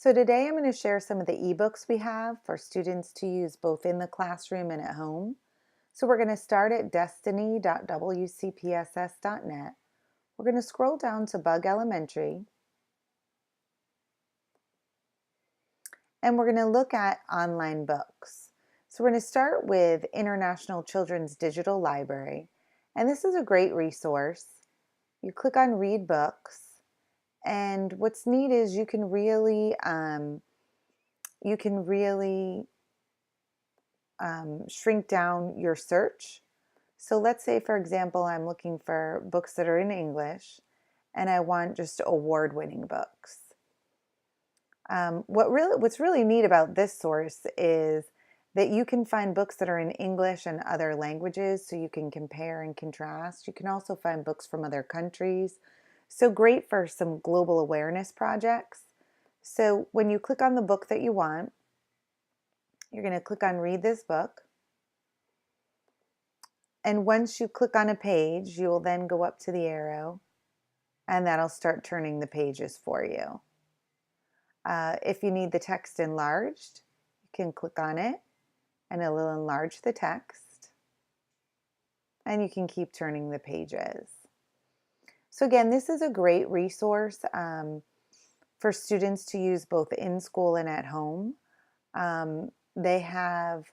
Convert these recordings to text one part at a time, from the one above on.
So today I'm going to share some of the ebooks we have for students to use both in the classroom and at home. So we're going to start at destiny.wcpss.net. We're going to scroll down to Bugg Elementary, and we're going to look at online books. So we're going to start with International Children's Digital Library, and this is a great resource. You click on Read Books, and what's neat is you can really shrink down your search. So let's say, for example, I'm looking for books that are in English and I want just award-winning books. What's really neat about this source is that you can find books that are in English and other languages, so you can compare and contrast. You can also find books from other countries. So great for some global awareness projects. So when you click on the book that you want, you're going to click on Read this book. And once you click on a page, you will then go up to the arrow and that'll start turning the pages for you. If you need the text enlarged, you can click on it and it will enlarge the text, and you can keep turning the pages. So again, this is a great resource for students to use both in school and at home. They have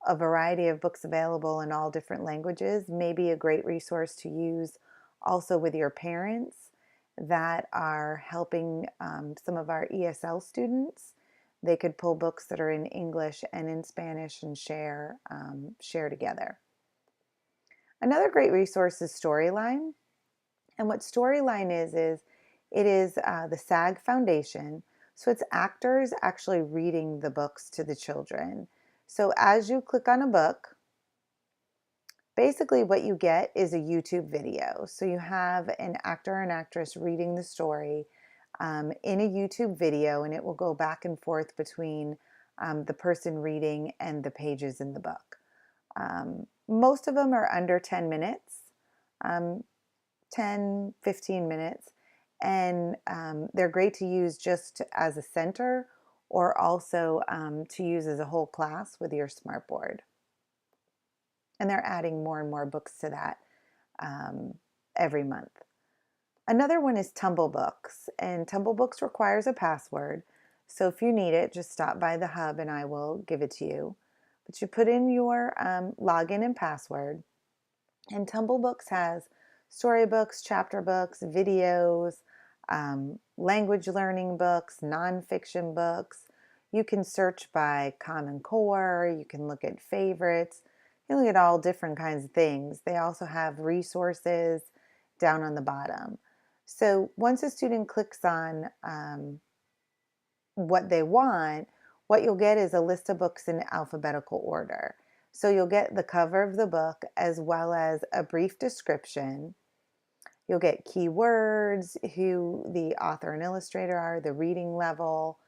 a variety of books available in all different languages. Maybe a great resource to use also with your parents that are helping some of our ESL students. They could pull books that are in English and in Spanish and share together. Another great resource is Storyline. And what Storyline is it is the SAG Foundation. So it's actors actually reading the books to the children. So as you click on a book, basically what you get is a YouTube video. So you have an actor or an actress reading the story in a YouTube video, and it will go back and forth between the person reading and the pages in the book. Most of them are under 10 minutes, 10, 15 minutes, and they're great to use just as a center or also to use as a whole class with your smartboard. And they're adding more and more books to that every month. Another one is Tumble Books, and Tumble Books requires a password. So if you need it, just stop by the hub and I will give it to you. But you put in your login and password, and Tumble Books has storybooks, chapter books, videos, language learning books, nonfiction books. You can search by Common Core, you can look at favorites, you can look at all different kinds of things. They also have resources down on the bottom. So once a student clicks on what they want, what you'll get is a list of books in alphabetical order. So you'll get the cover of the book as well as a brief description. You'll get keywords, who the author and illustrator are, the reading level.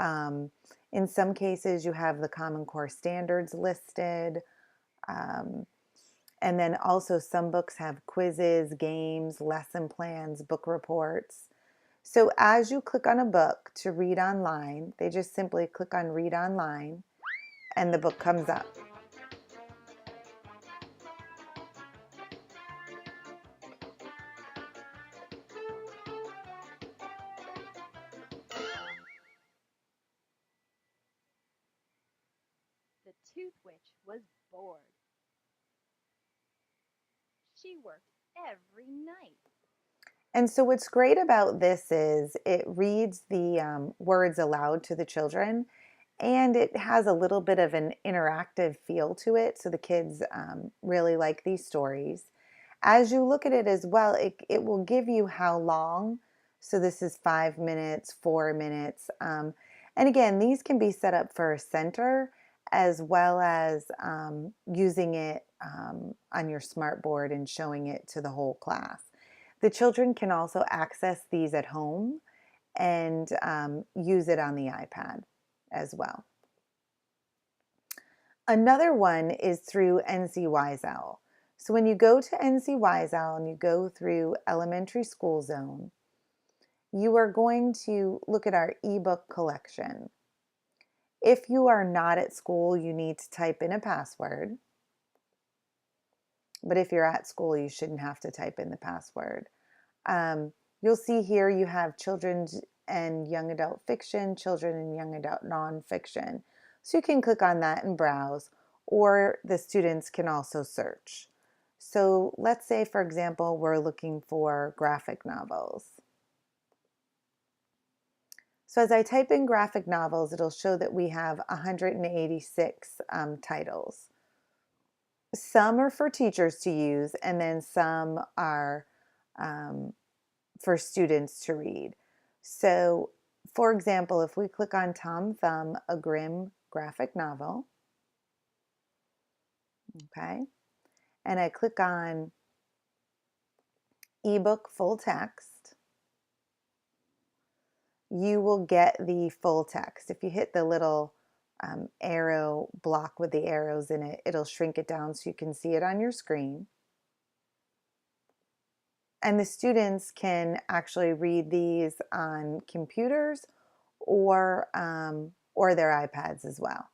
In some cases, you have the Common Core standards listed. And then also some books have quizzes, games, lesson plans, book reports. So as you click on a book to read online, they just simply click on Read Online and the book comes up. The Tooth Witch was bored. She worked every night. And so what's great about this is it reads the words aloud to the children, and it has a little bit of an interactive feel to it. So the kids really like these stories. As you look at it as well, it will give you how long. So this is 5 minutes, 4 minutes. And again, these can be set up for a center as well as using it on your smartboard and showing it to the whole class. The children can also access these at home and use it on the iPad as well. Another one is through NCYSL. So when you go to NCYSL and you go through Elementary School Zone, you are going to look at our ebook collection. If you are not at school, you need to type in a password. But if you're at school, you shouldn't have to type in the password. Um, you'll see here you have children's and young adult fiction, children and young adult nonfiction. So you can click on that and browse, or the students can also search. So let's say, for example, we're looking for graphic novels. So as I type in graphic novels, it'll show that we have 186 titles. Some are for teachers to use, and then some are um, for students to read. So, for example, if we click on Tom Thumb, a grim graphic novel, okay, and I click on ebook full text, you will get the full text. If you hit the little arrow block with the arrows in it, it'll shrink it down so you can see it on your screen. And the students can actually read these on computers or their iPads as well.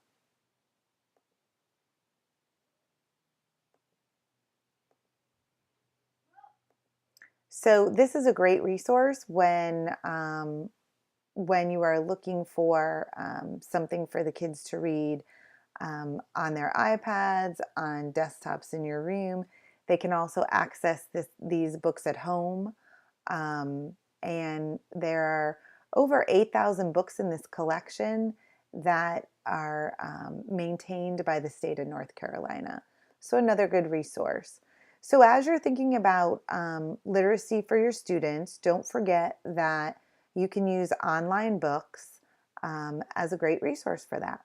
So this is a great resource when you are looking for something for the kids to read on their iPads, on desktops in your room. They can also access these books at home. And there are over 8,000 books in this collection that are maintained by the state of North Carolina. So another good resource. So as you're thinking about literacy for your students, don't forget that you can use online books as a great resource for that.